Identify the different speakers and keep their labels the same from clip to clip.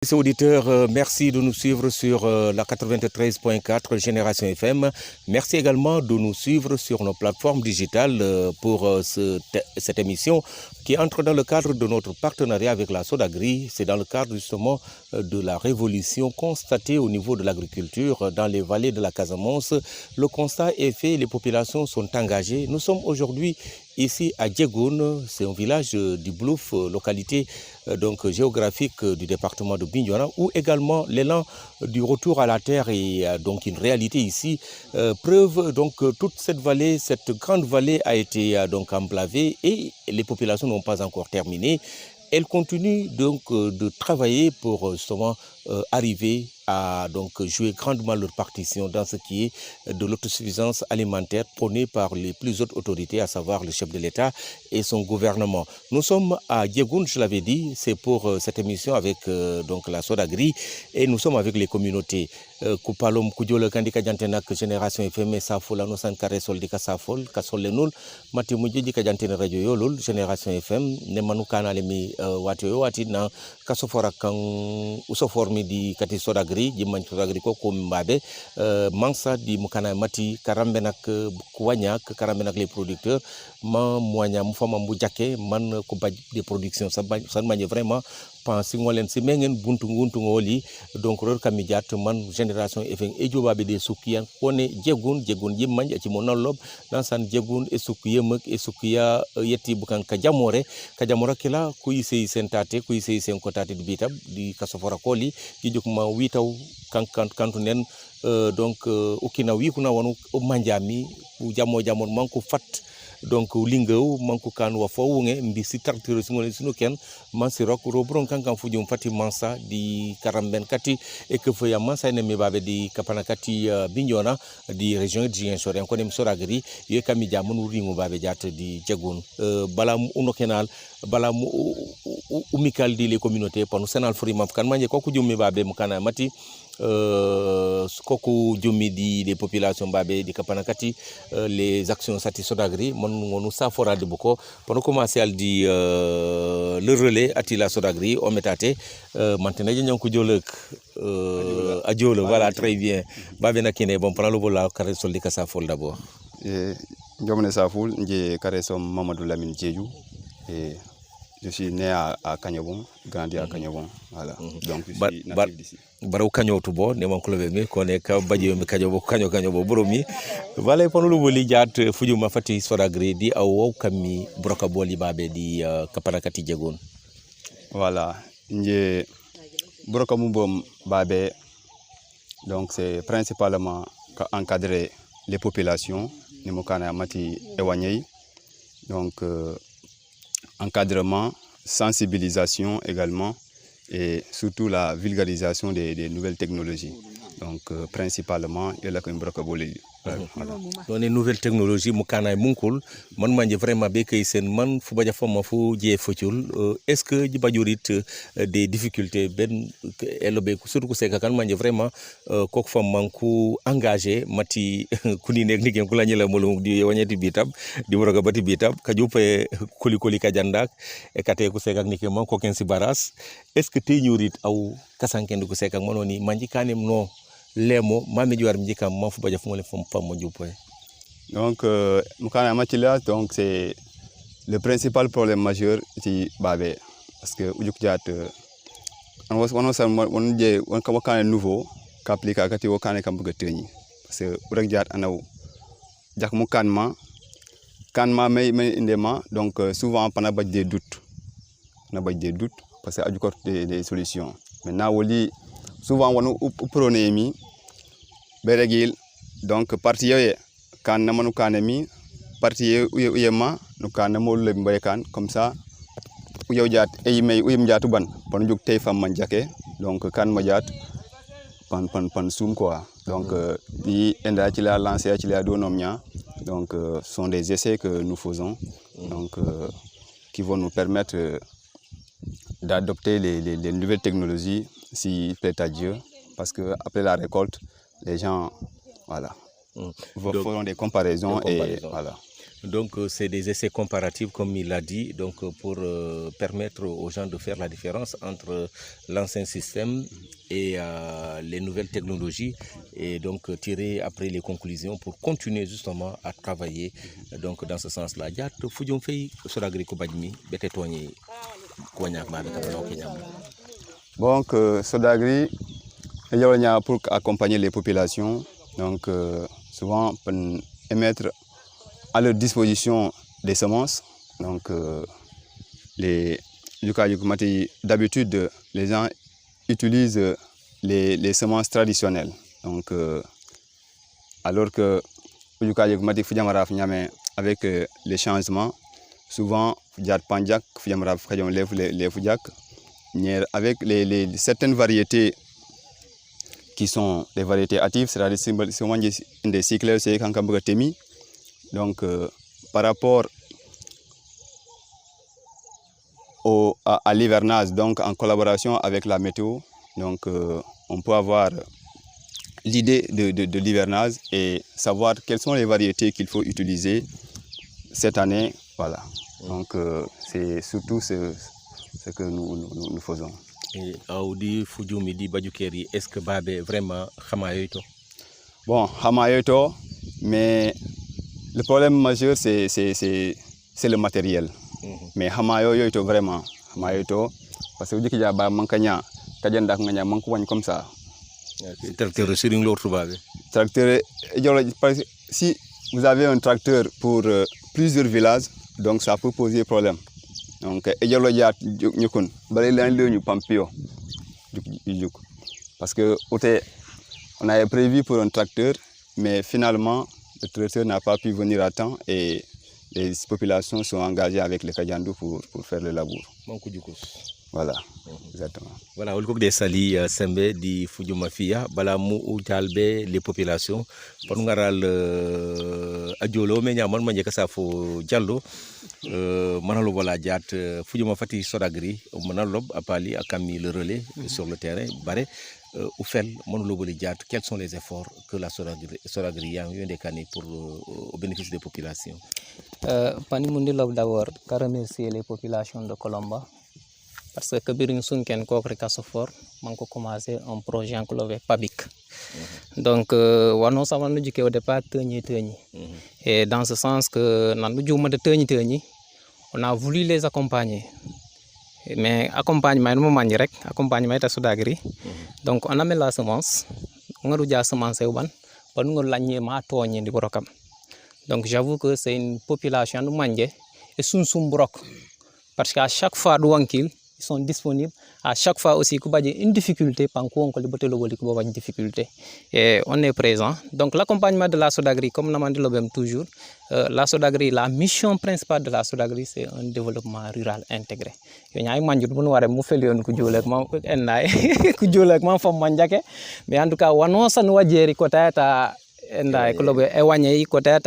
Speaker 1: Chers auditeurs, merci de nous suivre sur la 93.4 Génération FM. Merci également de nous suivre sur nos plateformes digitales pour cette émission qui entre dans le cadre de notre partenariat avec la Sodagri. C'est dans le cadre justement de la révolution constatée au niveau de l'agriculture dans les vallées de la Casamance. Le constat est fait, les populations sont engagées. Nous sommes aujourd'hui ici à Djegoun, c'est un village du Blouf, localité donc géographique du département de Bignona, où également l'élan du retour à la terre est donc une réalité ici. Preuve donc que toute cette vallée, cette grande vallée a été donc emblavée et les populations n'ont pas encore terminé. Elles continuent donc de travailler pour justement arriver à donc jouer grandement leur partition dans ce qui est de l'autosuffisance alimentaire prônée par les plus hautes autorités, à savoir le chef de l'État et son gouvernement. Nous sommes à Djegoun, je l'avais dit, c'est pour cette émission avec donc la Sodagri et nous sommes avec les communautés. Kupalom kujolo kandika jantenak Génération FM safol ano san kare sol dika safol kasol lenul mati muji dika jantene radio yolul Génération FM ne manu kanale mi wati yo wati na kasofora kan usoformi di kati Sodagri jimman Sodagri ko mbabe mansa di mukana mati karambe nak kuwanya karambe nak les producteurs ma moanya mu fama mu jakke man ko baj des productions ça manje vraiment pense ngolen si mengen buntu nguntu ngoli donc ror kamijat man Génération FM e jobabe de sukiyan kone Djegoun yimman ci mo nolob nan san Djegoun e sukiya mak e sukiya yetti bukan ka jamore kila kuy sey sentate kuy sey sen kotate di bitab di kasofora koli di jukma witaw kantu nen donc ukina wi kuna wonu manjami jamon manko fat donc lingew manko kan wa fawunge mbi si tartiro singol sunu ken man si rok robron kankan fujum fati mansa di karamben kati e que fo ya mansa ne me babe di kapana kati Bignona di région de Ziguinchor en konem Sodagri ye kami jamon ringo babe jat di Djegoun bala uno kenal bala umikal di les communautés panu senal frima kan manje ko ku jummi babe mukana mati koku jumi di les populations babé di kapanakati les actions sati Sodagri mon ngonu safora de boko pour commencer al di le relais atila Sodagri o metate maintenant ñon ko jolek adiolo voilà très bien babé nakine bon prend le vol la carré sol di kasafol d'abord
Speaker 2: et jomne saful nje carré som Mamadou Lamine Diédhiou et je suis né à Kagnabon, grandi à Kagnabon, voilà. Donc je suis natif d'ici.
Speaker 1: Barau Kagno tubo ne man klobe mi ko ne ka baje mi kanyo bo boromi wala ponu lu boli jat fujuma fati Sodagri di aw kammi broka boli babe di kaparakati Djegoun.
Speaker 2: Voilà, nje broka mubom babe donc c'est principalement encadrer les populations ni mokana mati éloignées donc encadrement, sensibilisation également et surtout la vulgarisation des nouvelles technologies. Donc principalement il y a la brocaboli.
Speaker 1: Dans les nouvelles technologies mukana munkul man manje vraiment be kay sen man fu baja fama fu je fotul est-ce que jibajurit des difficultés ben elobe surtout ko seka kan manje vraiment kok fam manku engagé mati kuni nek nigen kula nyela molum di wanyati bitab di broka bati bitab ka jupe koli ka jandak e kate ko seka niken man ko ken si baras est-ce que te ñurit aw kasanken ko seka mononi manji kanem no lemo mami juar mjika mafu baja fumole fam mo jupoy.
Speaker 2: Donc mukana matila donc c'est le principal problème majeur ci babé parce que ujuk jat on je on ka wakane nouveau qu'appliquer kati wakane kam bëgg teñi parce que urek jat anaw jak mu kanma may indema donc souvent pana baj des doutes parce que aju ko des solutions maintenant woli souvent wonu prôné mi beregil donc parti yoye kan namanu kanemi parti uyema no kan namol le mbay kan comme ça uyaw jat ay may uyem jatu ban pon juk tay fam man jake donc kan ma jat pan soum quoi donc bi enda ci la lancer ci la donom nya donc sont des essais que nous faisons donc qui vont nous permettre d'adopter les nouvelles technologies si plaît à Dieu parce que après la récolte les gens voilà feront des comparaisons et voilà.
Speaker 1: Donc, c'est des essais comparatifs, comme il l'a dit, donc pour permettre aux gens de faire la différence entre l'ancien système et les nouvelles technologies, et donc tirer après les conclusions pour continuer justement à travailler donc dans ce sens-là.
Speaker 2: Donc, Sodagri, il y a pour accompagner les populations, donc souvent pour émettre à leur disposition des semences. Donc, d'habitude, les gens utilisent les semences traditionnelles. Donc, alors que avec les changements, souvent, avec certaines variétés qui sont des variétés actives, c'est-à-dire des cycles, c'est donc par rapport à l'hivernage, donc en collaboration avec la météo, donc on peut avoir l'idée de l'hivernage et savoir quelles sont les variétés qu'il faut utiliser cette année. Voilà. Donc c'est surtout ce que nous faisons.
Speaker 1: Et Aoudi Fujumi di Badjukeri, est-ce que Babé vraiment Hamayoto?
Speaker 2: Bon, Hamayoto, mais le problème majeur c'est le matériel. Mais Hamayoto vraiment, Hamayoto, parce que vous dites qu'il y a Mankanya, Kajanda Kanya, Mankouane comme ça.
Speaker 1: Tracteur sur une autre Babé.
Speaker 2: Tracteur, si vous avez un tracteur pour plusieurs villages, donc ça peut poser problème. Donc, parce que on avait prévu pour un tracteur, mais finalement, le tracteur n'a pas pu venir à temps et les populations sont engagées avec les Kajandou pour faire le labour. Voilà, exactement.
Speaker 1: Voilà, au des sali sembe di Fuju Mafia, bala mu utalbe les populations. Pour nous adjolo mais nyaman manje kasa fo jallo manalo wala jat Fuju Mafati Sodagri manalob apali akami le relais sur le terrain bare Oufel manalo wala jat, quels sont les efforts que la Sodagri a eu décané pour au bénéfice des populations?
Speaker 3: Pani mundi lob d'abord remercier les populations de Colomba. Parce que Birin Sunken Kokre Kassofor, manko commencé un projet en clové PABIC. Donc, wano savanu jike au départ tenir. Et dans ce sens que on a voulu les accompagner. Mais accompagnement accompagnement est à Sodagri. Donc on a mis la semence, on a eu la semence pour nous l'année di borokam. Donc j'avoue que c'est une population de manje et sun brok. Parce qu'à chaque fois ils sont disponibles. À chaque fois aussi, il y a une difficulté, une difficulté. Et on est présent. Donc l'accompagnement de la Sodagri, comme nous l'avons dit toujours, la Sodagri, la mission principale de la Sodagri, c'est un développement rural intégré. Mais en tout cas,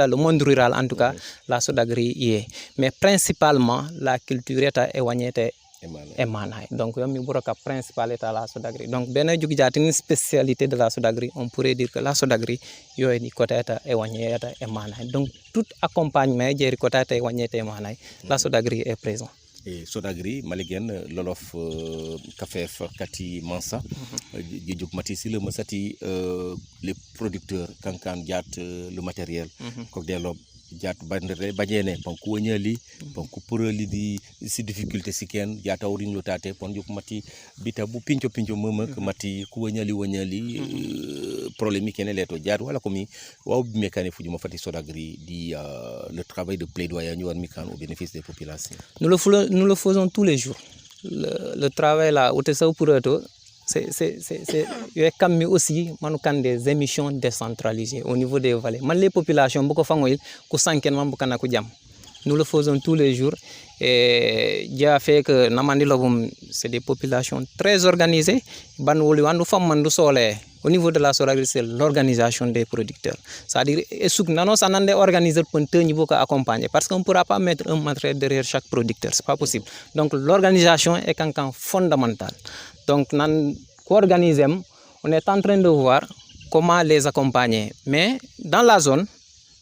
Speaker 3: le monde rural, en tout cas, la Sodagri y est. Mais principalement, la culture est éloignée. Donc, le principal est à la Sodagri. Donc, une spécialité de la Sodagri, on pourrait dire que la Sodagri est éloignée. Donc, tout accompagnement la Sodagri est présent.
Speaker 1: Et Sodagri, Maligen, Lolof, Kafef, Kati, Mansa, les producteurs, Kankan, Diat, le matériel, Kokdelob, Diat, Bajene, Pankou Nyali, Pankou Pureli, di difficulté siken, Diat Aurin Lotate, Ponjuk Mati, Bitabu, Pincho Mama, Mati, Kouanyali, problème qui est là, Diat, voilà comme Wab Mekane Fujuma Fati Sodagri, dit le travail de plaidoyer au bénéfice des populations.
Speaker 3: Nous le faisons tous les jours. Le travail là, c'est comme aussi des émissions décentralisées au niveau des vallées. Les populations, nous le faisons tous les jours. Et il a fait que c'est des populations très organisées. Au niveau de la Sodagri, c'est l'organisation des producteurs. C'est-à-dire que nous organiser pour accompagner. Parce qu'on ne pourra pas mettre un matériel derrière chaque producteur. Ce n'est pas possible. Donc l'organisation est quand fondamentale. Donc nous organisons, on est en train de voir comment les accompagner. Mais dans la zone,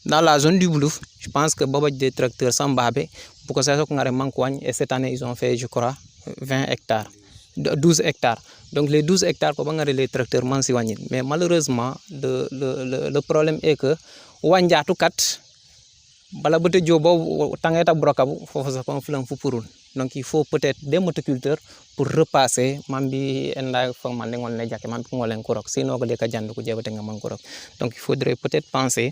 Speaker 3: dans la zone du Boulouf, je pense que Bobaj des tracteurs sans babé, pour que ça soit manquoigne, et cette année ils ont fait, je crois, 20 hectares, 12 hectares. Donc les 12 hectares, les tracteurs manquent. Mais malheureusement, le problème est que Wanja tout kat, balabote jobo, tangeta brokabu, faut faire un flanc pour. Donc il faut peut-être des motoculteurs pour repasser mambi enda fang mandengol ne jake mambi ngolen korok sinon que les kajandu ko jebate nga man korok. Donc il faudrait peut-être penser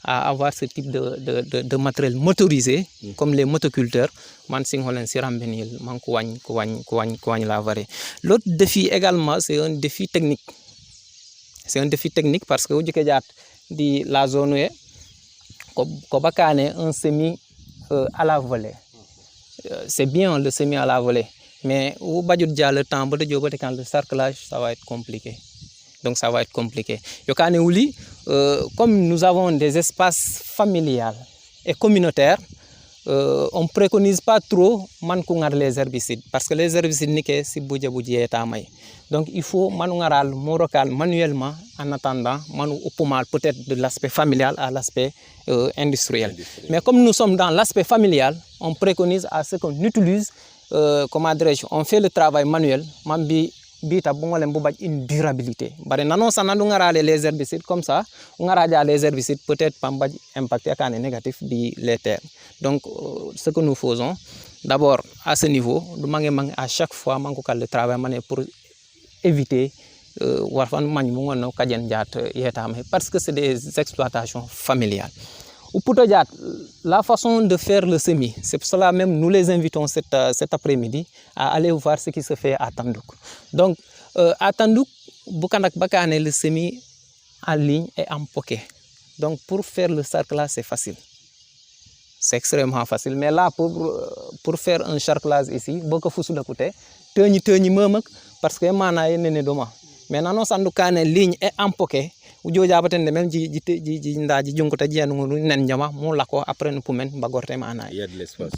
Speaker 3: à avoir ce type de matériel motorisé comme les motoculteurs man sing holen siram benil man ko wagn la varé. L'autre défi également c'est un défi technique. C'est un défi technique parce que ujike jat di la zone ko bakane un semis à la volée. C'est bien le semis à la volée, mais au bas le temps, quand le cerclage, ça va être compliqué. Donc ça va être compliqué. Comme nous avons des espaces familiales et communautaires, on ne préconise pas trop les herbicides parce que les herbicides niquent si donc il faut manuellement en attendant peut-être de l'aspect familial à l'aspect industriel. Mais comme nous sommes dans l'aspect familial, on préconise à ce qu'on utilise on fait le travail manuel une durabilité. Les herbicides comme ça, les herbicides peut-être impacter négatif les terres. Donc ce que nous faisons, d'abord à ce niveau, à chaque fois le travail pour éviter parce que c'est des exploitations familiales. La façon de faire le semis, c'est pour cela même nous les invitons cet après-midi à aller voir ce qui se fait à Tandouk. Donc à Tandouk, le semis en ligne et en poquet. Donc pour faire le cerclage, c'est facile. C'est extrêmement facile. Mais là, pour faire un cerclage ici, beaucoup de choses coûter. Parce que mais non, ça nous canne ligne et en poquet. Ou même il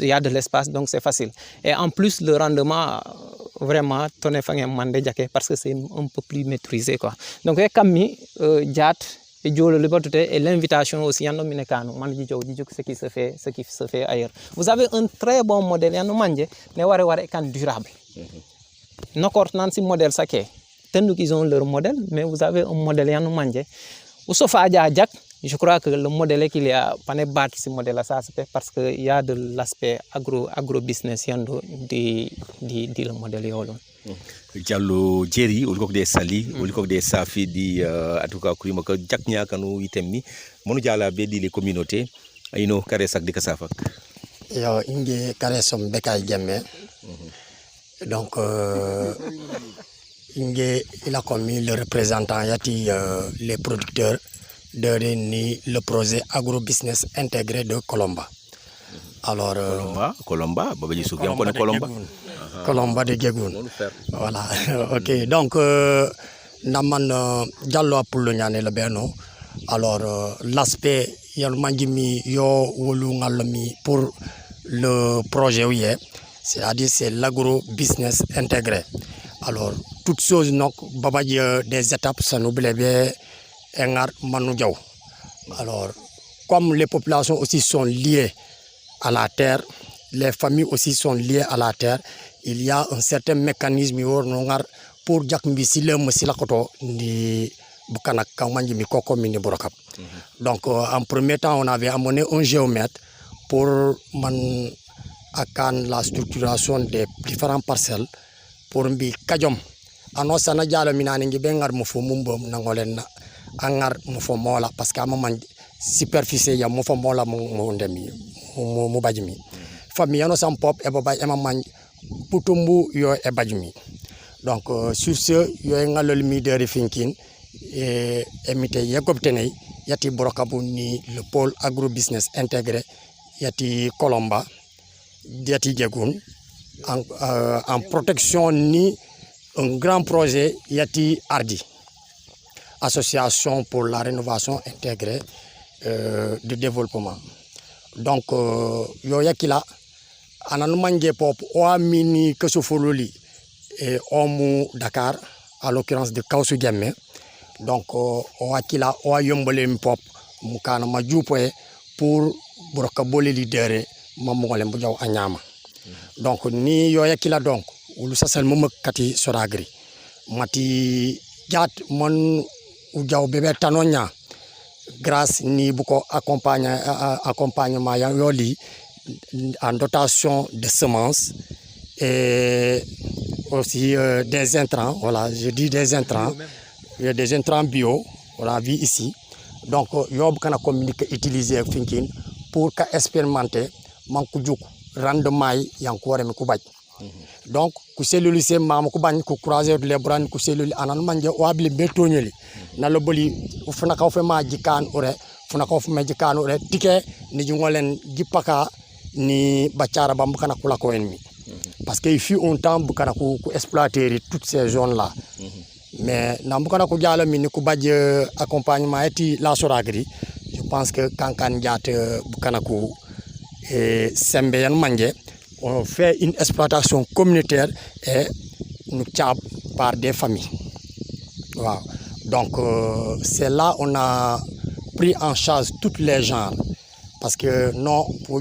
Speaker 3: y a de l'espace, donc c'est facile. Et en plus, le rendement, vraiment, parce que c'est un peu plus maîtrisé, quoi. Donc, et l'invitation aussi, ce qui se fait ailleurs. Vous avez un très bon modèle, durable. Nos coordonnées modèle ça qu'ils ont leur modèle, mais vous avez un modèle qui est je crois que le modèle qu'il y a pas ne battre ce modèle là, c'est parce qu'il y a de l'aspect agro-business le modèle yolo.
Speaker 1: Diallo Jerry ou des Sali ou des Safi di en tout cas kuma ko jaknya kanu itemni monu jala be di les communautés ayno kare sak di kasafak
Speaker 4: yo inge kare som bekay jamme donc il a commis le représentant yati les producteurs de le projet agro-business intégré de Colomba. Alors
Speaker 1: Colomba Babaji Souki on connaît Colomba.
Speaker 4: Colomba de Gegoun. Voilà. OK, donc naman Diallo Apollo ñane le beno. Alors l'aspect yal manjimi yo wolu ngalmi pour le projet ouye, c'est-à-dire c'est l'agro-business intégré. Alors, toutes choses, des étapes, ça nous blébé, engar manu diaw. Alors, comme les populations aussi sont liées à la terre, les familles aussi sont liées à la terre, il y a un certain mécanisme pour jakmbisile musilakoto ni bukanak kamanji mi koko mini borokap. Donc, en premier temps, on avait amené un géomètre pour la structuration des différentes parcelles. Pour mbi kajom ano sana jalo minani ngi bengar mo fo mumbo nangolen angar mo fo mola parce que amman superficie ya mo fo mola mo ndemi mo bajmi famille ano sam pop e baba e mamman putumbu yo e bajmi donc sur ce yo ngalol mi de refinkin et emite yekobtenay yati brokabu ni le pôle agro business intégré yati Colomba yati Gegoun en protection ni un grand projet Yati Ardi, association pour la rénovation intégrée de développement. Donc yo yakila ananu manje pop o mini kesofololi et omu Dakar à l'occurrence de Kausu Diamé. Donc o akila o yombole pop mukana majupoe pour broka boli lidere mamongole mbujaw anyama donc ni yo yakila donc ulu sasal mum kati soragri mati jat mon ujaw bebe tanonya grâce ni buko accompagnement yoli en dotation de semences et aussi des intrants, voilà, je dis des intrants, il y a des intrants bio, on a vu ici. Donc, il y a communiquer, utiliser thinking pour expérimenter mankujuk rendement yankore me kubaj. Donc, ku cellule se mam ku bañ ku croiser les bras ku cellule anan manje wabli betonyeli na lo boli funa ka fe ma jikan ore funa ka fe ma jikan ore tike ni jungolen jipaka ni bachara bam kana kula ko enmi parce que il fut un temps bu kana ku exploiter toutes ces zones là mais na bu kana ku jalo mi ni ku baj accompagnement eti la soragri je pense que kankan jaat bu kana ku sembe yan manje on fait une exploitation communautaire et nous tchab par des familles. Wow. Donc c'est là on a pris en charge tous les genres parce que non pour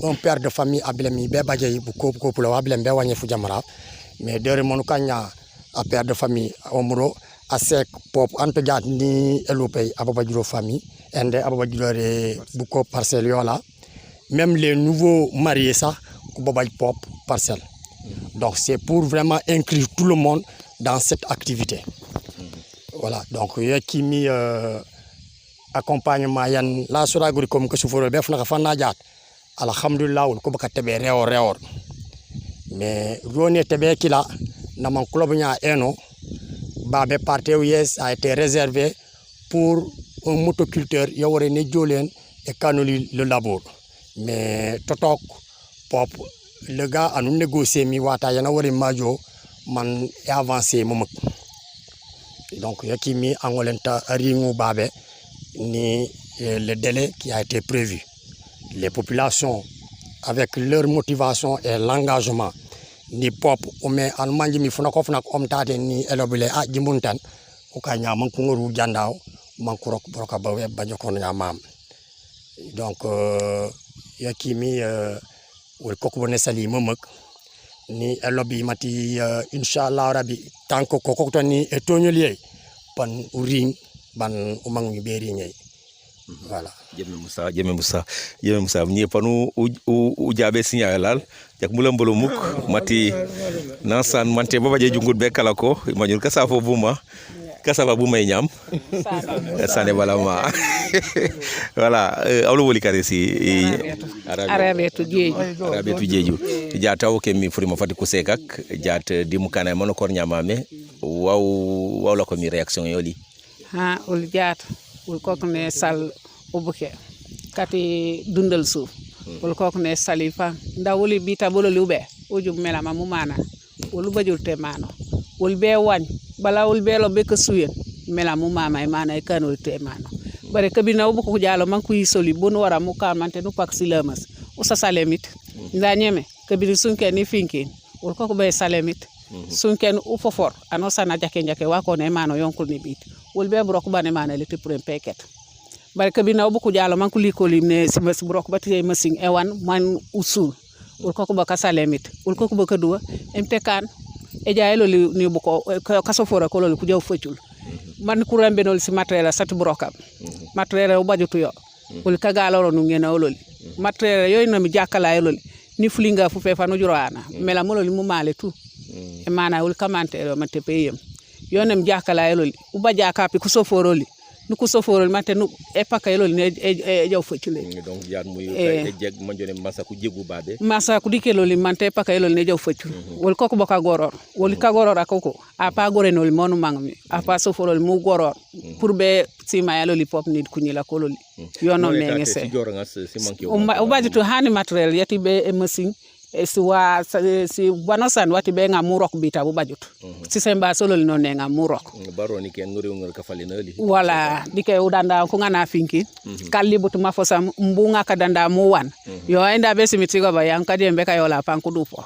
Speaker 4: un père de famille ablemi be badjay bu ko pour ablem be wagné fu jamara mais dere monu kanya a père de famille omro asek pop anto jat ni elopay ababa juro famille ende ababa juro re bu ko parcelle yola même les nouveaux mariés ça pop parcelle. Donc c'est pour vraiment inclure tout le monde dans cette activité. Voilà, donc il y a qui mis accompagnement yan la soraguri comme que souforo be fna fa jat alhamdulillah ko baka tebe reor mais rone tebe kila na man club nya eno babe parté yes a été réservé pour un motoculteur yawore ne jolen et kanoli le labor mais totok pop le gars a nous négocié mi wata yana wori majo man avancé momak donc yakimi angolenta ringu babe ni le délai qui a été prévu les populations avec leur motivation et l'engagement ni pop o me an manji mi funa ko funa omtate ni elobile a jimbuntan ko kanya man ko ngoru jandaw man ko rok broka bawe bajo ko nyamam donc yakimi wol koko ne sali momak ni lobby mati inshallah rabbi tanko koko to ni e tonyolier pan uring ban umang mi beri nyai voilà
Speaker 1: jeme musa ni panu u jabe signalal jak mulam bolo muk mati nansan mante baba je jungut be kala ko majul kasa fo buma kasa ba buma nyam sane balama voilà awlo woli kare si
Speaker 5: arabetu
Speaker 1: jeju jata o kemi furima fati ko sekak jata dimu kana mono kor nyamame waw la ko mi réaction yoli
Speaker 5: ha ul jata ul kok ne sal obuke kati dundal suuf ul kok ne salifa nda woli bita bolo lube ujum melama mu mana ul bajul te mano ul be wañ bala ul be lo be ko suyen mela mu mama e mana e kanol te mano bare kabina ubu ko jalo man ku yisoli bonu wara mu kamante nu pak silamas o sa salemit nda nyeme kabiri sunke ni finkin ul ko be salemit sunken u fofor ano sana jake wako ne mano yonkul ni bit ul be brok bane mana le te pour un paquet bare kabina ubu ko jalo man ku likoli ne simas brok bati masing ewan man usul ul ko ba kasalemit ul ko ba kadua emtekan e jaayelo ni bu ko kaso fora ko lol ku jaw feccul man ku rambe nol si matériel satu brokam matériel o bajutu yo ul kagalo no ngena olol matériel yoy no mi jakala olol ni fulinga fu fe fanu jurana mela molol mu male tu e mana ul kamante o mate peyem yonem jakala olol u ba jakapi ku soforoli nu ku soforol mate nu e pakayolol ne e jaw feccul
Speaker 1: donc jaar muy e jeg manjone masa ku jegu babe
Speaker 5: masa ku dikeloli mante pakayolol ne jaw feccul wol koko boka goror wol ka goror akoko a pa gorenol monu mangmi a pa soforol mu goror pour be sima yaloli pop nit kunyila kololi yono menge se o bajitu hani materiel yati be e machine e si wanosan wati be nga murok bita bu bajutu si semba solol no ne nga murok
Speaker 1: baro ni ken ngori ngor ka falinali
Speaker 5: wala dike udanda ko ngana finki kalli butu mafosa mbunga kadanda mu wan yo enda be simitigo ba yanka dembe ka yola panku dupo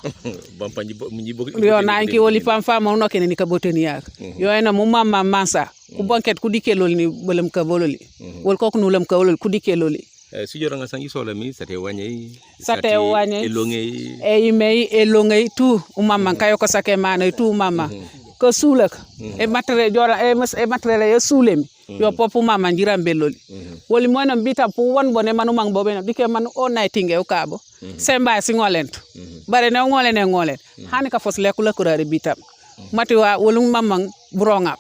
Speaker 1: bampanji mnyibo
Speaker 5: yo nanki woli pamfa mo no ken ni ka boteni yak yo ena mu mamma mansa ku bonket ku dike lol ni bolem ka bololi wol ko nu lem ka wolol ku dike loli
Speaker 1: sujora nga sangi sola mi sate wanyei
Speaker 5: elongei elongei tu umama kayo ko sake mana tu mama ko sulak e matre jora e matre e sulemi yo popu mama njira mbeloli woli mono bita pu won bone manu mang bobe bike man o nightinge o kabo semba si ngolent bare ne ngolen hani ka fos lekula kurare bita mati wa wolum mamang buronga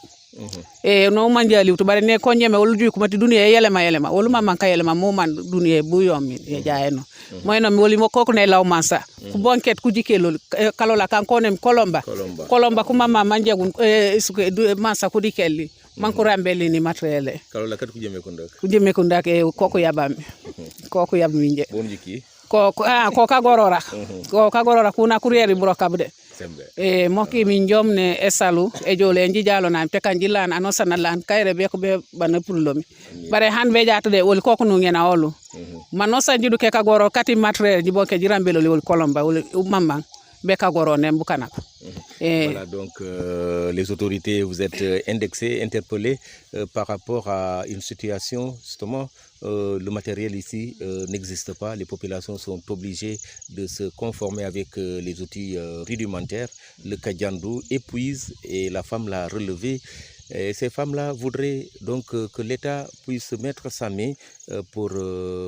Speaker 5: no manjali to bare ne ko nyeme wolu ju ko mati duniya yelema wolu mamang ka yelema mo man duniya bu yomi e jaayno moyno mi woli mo koko ne law mansa ku bonket ku jikelol kalola kan konem kolomba ku mama manjegun suke mansa ku dikelli manko rambeli ni matériel
Speaker 1: kalola kat ku jeme ko ndak
Speaker 5: e koko yabami koko yabmi nje
Speaker 1: bon jiki
Speaker 5: ko ka gorora kuna kurieri buro kabde moki min jomne esalu e jole njijalo na te kan jillan anosana lan kayre be ko be bana pullomi bare han be jato de wol koko no ngena olu manosa jidu ke ka goro kati matériel jibo ke jirambelo wol kolomba wol mamma be ka goro nem bukana
Speaker 1: voilà donc les autorités vous êtes indexés interpellés par rapport à une situation justement le matériel ici n'existe pas, les populations sont obligées de se conformer avec les outils rudimentaires. Le Kadjandou épuise et la femme l'a relevé. Et ces femmes-là voudraient donc que l'État puisse mettre sa main pour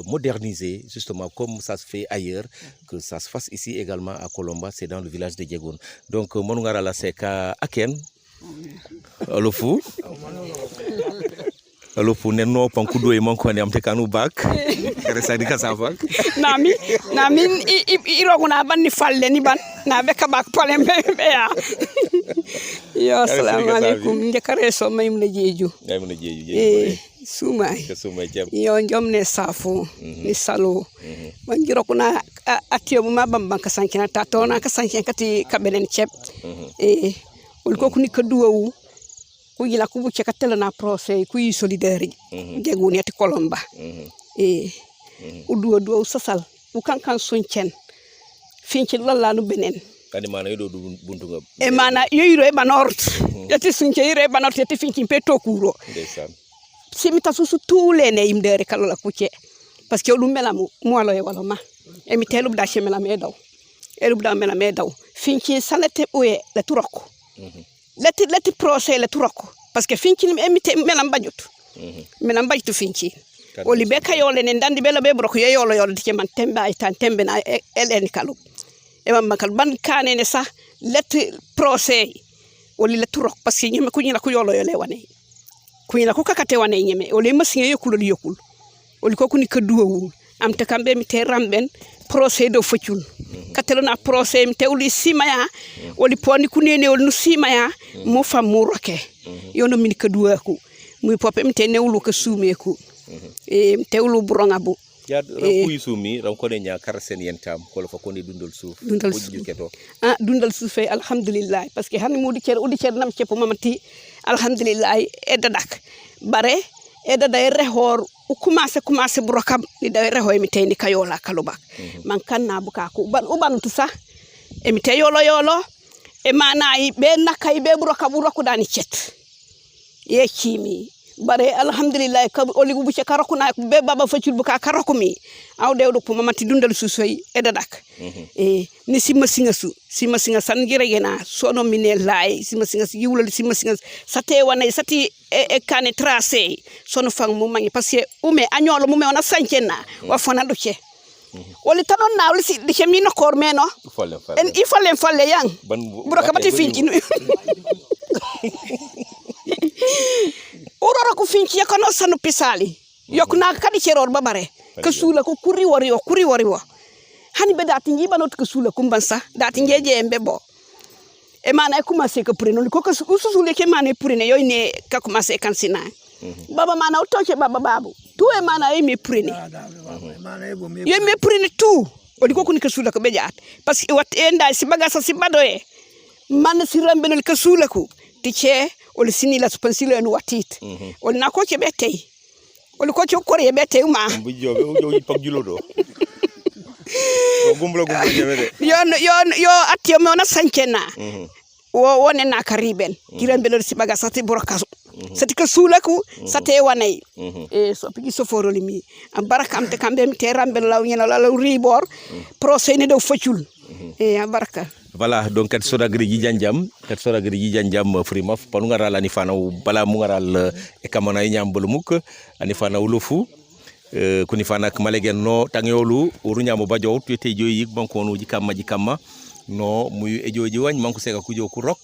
Speaker 1: moderniser, justement comme ça se fait ailleurs, que ça se fasse ici également à Kolomba, c'est dans le village de Diegoun. Donc, Monungara la Seka Aken, Olofu. Alofu neno pankudo e monko ne amte kanu bak kare sadi kasafak
Speaker 6: nami irogo na ban ni falle ni ban na be ka bak pole be ya yo assalamu alaikum de kare so may mun jeju sumay yo jomne safo ni salo man jiroko na atiyo ma bamba ka sankina ta to na ka sankin kati ka benen cep ul ko kuni ka duwu ku yila ku bu cekatela na procès ku yi solidaire Diegoun yati Kolomba udu sasal u kankan suncen finci lalla nu benen
Speaker 1: kadi mana yodo buntu ngam
Speaker 6: e mana yoyiro e banort yati sunce yiro e banort yati finci pe tokuro
Speaker 1: ndeysaan
Speaker 6: simita susu tulene imdere kala kuce parce que lu melamu mo lo e wala ma e mi telu da chemela me daw mela me daw finci sanete oye la turoko leti procès le turoko parce que finci mi emite melam bajutu finci oli be kayole ne ndandi bela be broko yeyolo ci man tembe ay tan tembe na elen kalu e mam makal ban kane ne sa leti procès oli le turoko parce que ñeme ku ñila ku yolo yole wane ku ñila ku kakate wane ñeme oli masinge yokul oli ko kuni ka duwu am te kambe mi te ramben procès do focul katelona procès mi tewli simaya woli poni kunene wol nu simaya mo famu roke yono min ka duwaku muy popé mi te newlu ka sumeku tewlu buronga bu
Speaker 1: ya rakuy sumi ram ko ne nya karsen yentam ko fa ko ne dundal suuf
Speaker 6: dundal suuf alhamdulillah parce que han mudi cer nam cepp mamati alhamdulillah edadak bare day rehor u commencé brokam ni day rehoy mi tayni kayola kalubak man kanna buka ku uban tu sa e mi tayolo e manay be nakay be broku dani cet ye chimi bare alhamdulillah ka oli bu ci karakuna be baba facul buka karakumi aw dewdo ko mamati dundal susoy e dadak ni sima singa san girena sono mine lay sima singa yiwul sima singa sate wana sati e kane tracé sono fang mu mangi parce que ume agnolo mu me ona sancena wa fona do ce woli tanon na woli si de mi no kor meno en il falle yang broka bati finci urora ku finci yakono sanu pisali yokna kadi ceror babare ke sula ko kuri wori wo hani be dati njiba not ke sula kumbansa dati ngeje embe bo e mana e commencé que preno ko susule ke mana e prene yoy ne ka commencé kansina baba mana o toke babu tu e mana e me prene ye me prene tu o di ko kuni ke sula ko be jaat parce que wat e nda si bagasa si badoye man si rambenol ke sula ko tiche o le sini la sponsilo en watit o na ko ke betey o ko kore betey ma
Speaker 1: bu jobe pak julodo gumblo jebe
Speaker 6: yo atio me ona sankena wone na kariben kiran belor si bagasa ti brokaso satika suulaku sate wanay e so pigi soforoli mi am baraka am te kambe mi terambe law ñena law ribor procès ne do facul e am baraka.
Speaker 1: Voilà, donc kat sodagri jijanjam frima panu ngara la ni fana bala mu ngara e kamana nyam bulumuk ani fana ulofu kuni fana kmalegen no tangyolu urunya mo bajo tete joyi banko no jikama no muy ejoji wañ manko sega kujo ku rok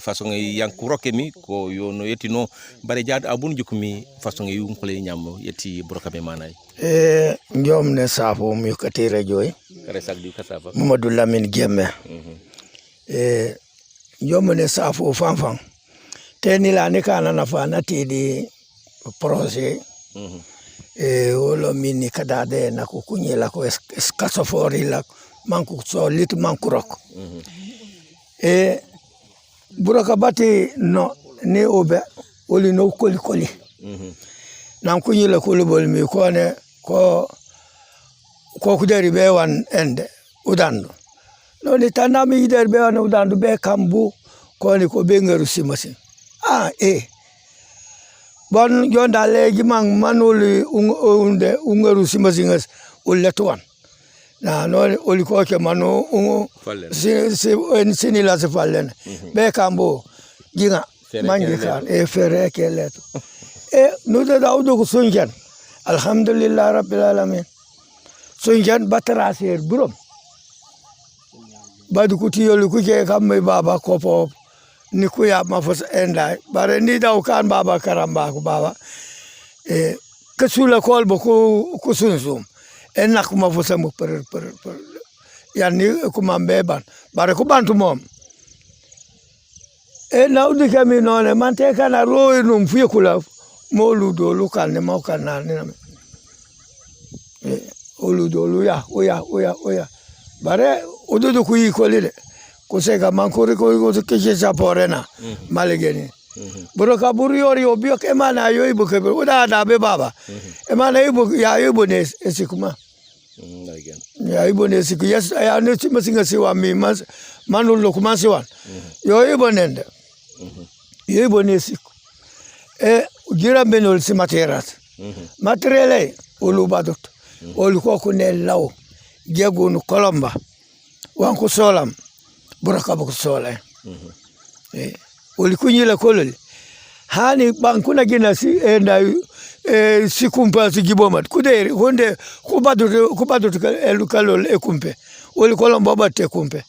Speaker 1: façon yanku rokemi ko yono yetino bare jaad abun jukumi façon yu ko le nyam yetti brokame manay
Speaker 7: njom ne safo mi ko tire joy
Speaker 1: kare sak di kasaba
Speaker 7: Mamadou Lamine Gemme njom ne safo fanfan teni la ne kana na fa na tidi projet wolo mini kadade na ko kunyela ko escasofori la manku so lit manku rok buraka bati no ne obe oli no koli nan kunyela ko bol mi ko ne ko kuderi be wan ende udando no ni tanami der be wan udando be kambu ko ni ko be ngaru simasi bon jonda legi manuli unde ungaru simasingas uletuan na no oli ko ke manu sini la se fallen be kambo ginga mangi kan fere ke leto no da daudo ko sunjan alhamdulillah rabbil alamin sunjan batrasir burom badu kuti yolu ku ke kam baba kopo ni kuya mafos enda bare ni daw kan baba karamba ko baba kasula kolbo ku sunsum enak mafos am per yani ko mambeban bare ko bantu mom nawdi kami none man te kana roy num fiye kula moludo lokal ne mawkana ni na oludo luya oya bare ododo ku yi kolide ko sega mankore ko ke japorena malegeni broka buriori obio ke mana yo ibu ke uda da be baba e mana ibu ya ibu ne esikuma ya ibu ne esiku yes ya ne simasinga siwa mi mas manu lokuma siwa yo ibu nende yo ibu ne esiku gira benol si materat materiale olu badot olu ko ko ne law gegunu kolomba wanko solam buraka bako sola ulikunyila kololi hani bankuna gina si enda si kumpa si gibomat kuderi honde kubadu elu kalol e kumpe uli kolomba bate kumpe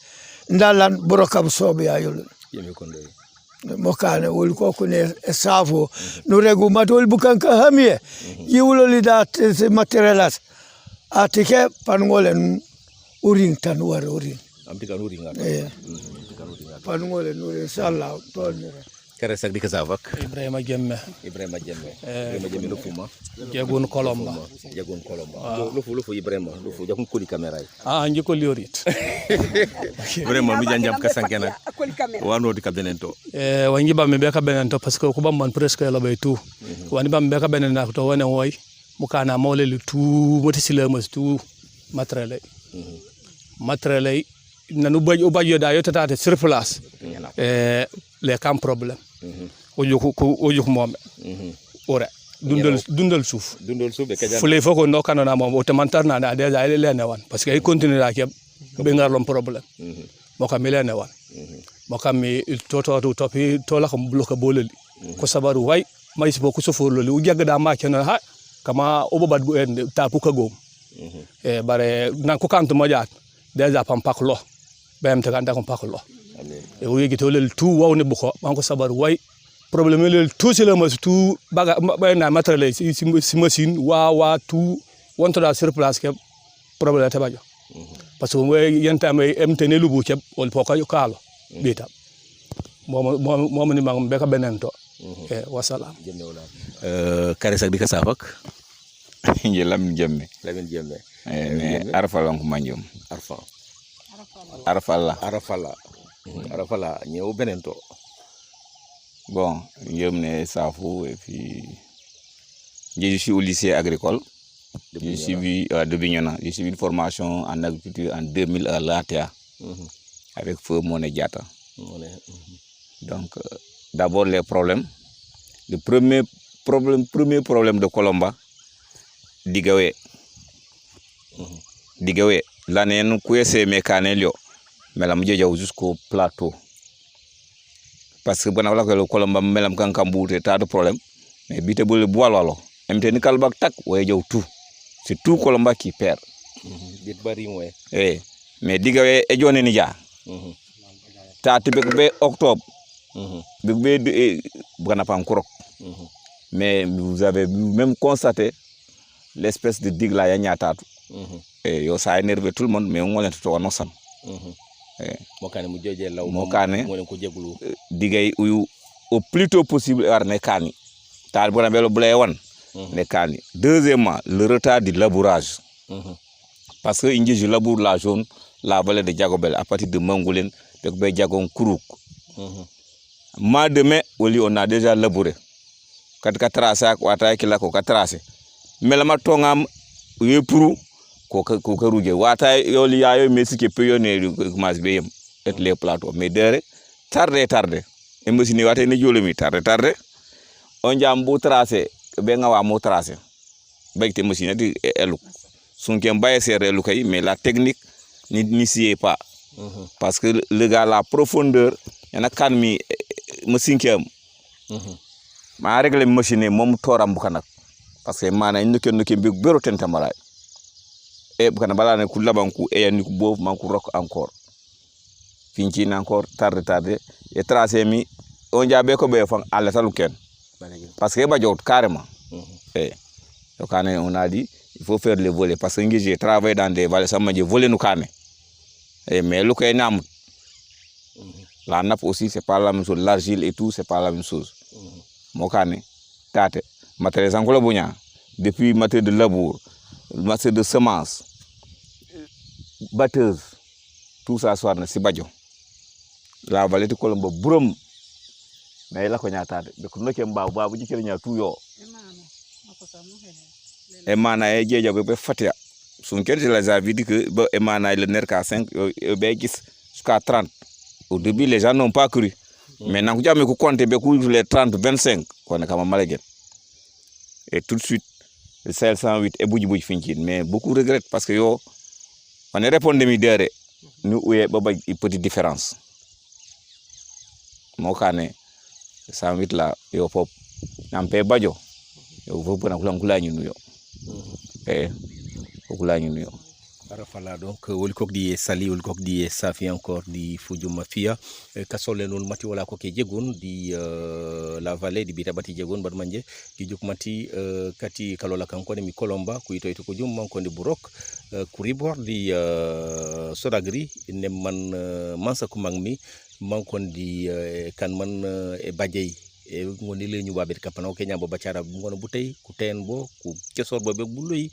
Speaker 7: ndalan buraka sobe ayul mokane uli kokune savo nuregu matol bukanka hamie yiwlo lidat se materialas atike pangolen uring tan war uring
Speaker 1: amtika nuri ngata
Speaker 7: panungole nuri inshallah tonere
Speaker 1: kare sak di kasavak
Speaker 3: Ibrahima Gemme
Speaker 1: lo fuma
Speaker 3: jegun kolomba
Speaker 1: lo fu Ibrahima lo fu jakun koli camera
Speaker 3: njiko liorit
Speaker 1: vraiment mi janjam kasankena wano di kabenento
Speaker 3: wangi bam be ka benento parce que ko bam man presque la bay tout wani bam be ka benena to wona woy mukana mawle lu tout motisile mas tout matériel nanu bajo da yotatate sur place les camps problème ojuk mom ora dundal souf be kajan fule foko no kanona mom otamantar na da déjà ele lene wan parce que ay continue la ke be ngarlom problème mo kam lene wan mo kam mi toto topi to la ko bloka bolali ko sabaru way may sibo ko sofor loli u jagda ma ke ha kama obobad bu en tapu ka gom bare nan ko kanto mo jaat déjà pam paklo bem te kan da ko paklo e o yegi to lel tout wawne bu ko man ko sabar way problème lel tout c'est le mas tout baga na matériel si machine wa tout wonto da sur place ke problème ta bajo parce que way yenta may mtene lubu ke wol poka yo kalo beta mom ni mang be ka benento wassalam
Speaker 1: kare sak di kasavak
Speaker 8: nje Lamine Gemme mais arfa lanko manjum
Speaker 1: arafala ñew benento
Speaker 8: bon yemne safou et puis je suis au lycée agricole j'ai suivi de Bignona j'ai suivi une formation en agriculture en 2000 à l'ATA avec feu Moné Diatta donc d'abord les problèmes Le premier problème de Colomba, Digawe. Digawe. L'année nous couessons mes canelio, mais la mouille jusqu'au plateau. Parce que bon, voilà que le Colomba melam kankambu, t'as de problème. Mais bite boule bois lolo. MT ni kalbak tak, ouais tout. C'est tout Colomba qui perd.
Speaker 1: Bit bari ouais.
Speaker 8: Eh, mais Digawe et John Nija. T'as be octobre. Bigbe Branapam Krok. Mais vous avez même constaté l'espèce de digue là, Yanyatatu. Et ça a énervé tout le monde, mais on l'a tout en ensemble. Mokane, digue au plus tôt possible, Nekani. T'as le bléwan, Nekani. Deuxièmement, le retard du labourage. Parce que je laboure la zone, la vallée de Djagobel, à partir de Mangolin, de Djagon Kourouk. Mois de mai, on a déjà labouré. Quand on a tracé, on a tracé. Mais la matongam, il pour kokarouge. Wata yoli yayo mesi ke peyone mas beyem et les plateaux. Mais derrière, tarde. Et moi si ne wata ne jolemi tarde. On jambu tracé, benga wa mo tracé. Bekte machine di elu. Sunkem baye serre elu kay, mais la technique n'y s'y est pas. Parce que le gars la profondeur, y en a quand mi me cinquième. Ma règle machine mom toram bukanak. Parce que mana indi ken ke big bero tentamara. E bukana bala ne kulabanku e yanniku bof manku rock encore. Finki encore tarde et tracé mi on jabe ko be fang alla taluken. Parce que ba jot carrément. Donc on a dit il faut faire les volets parce que j'ai travaillé dans des vallées ça m'a dit voler nous kane. Et mais lu kay nam la nappe aussi c'est pas la même chose, l'argile et tout c'est pas la même chose. Mokane tate matériel encore bunya depuis matériel de labour, matériel de semences, batteuse, tout ça soit na sibadjo. La vallée de Colombo brum mais la ko nyaatade be ko nokem babu jikere nya tout yo e mana e jeja be fatia sun kerte la avez dit que e mana le nerka 5 be gis jusqu'à 30. Au début les gens n'ont pas cru. Maintenant que jamais ko compter be ko les 30 25 ko ne kama malegen. Et tout de suite le Sahel 108 et bouji finkin mais beaucoup regrettent parce que yo on répondait mi dere nous oué baba une petite différence. Mokane 108 là yo pop nampe bajo yo vopo na kula ñu yo kula ñu yo
Speaker 1: Arafala donc wolikok di sali wolikok di safi encore di fuju mafia kasole non mati wala ko ke jegun di la vallée di bitabati jegun bad manje di juk mati kati kalola kanko mi Colomba ku ito ko jum man ko di burok kuribor di sodagri ne man mansa ku mangmi man ko di kan man e bajey e ngoni le ñu babé kapana o kenya bo bacara ngono butay ku ten bo ku kesor bo be buloy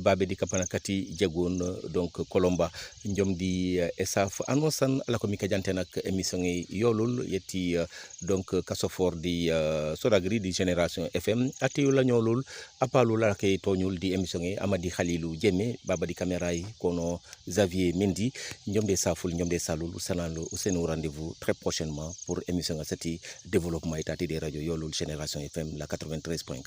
Speaker 1: babé di kapana kati jegon donc Colomba njom di esaf anosan ala ko mi kajante nak émission yi yolul yetti donc kasofor di sodagri di génération FM ati la ñolul apalu la kay toñul di émission yi amadi khalilou jeme baba di caméra yi kono Xavier Mendy njom de saful njom de salul sanalo au rendez-vous très prochainement pour émission à cette développement étatique des radios Yolul Génération FM la 93.4.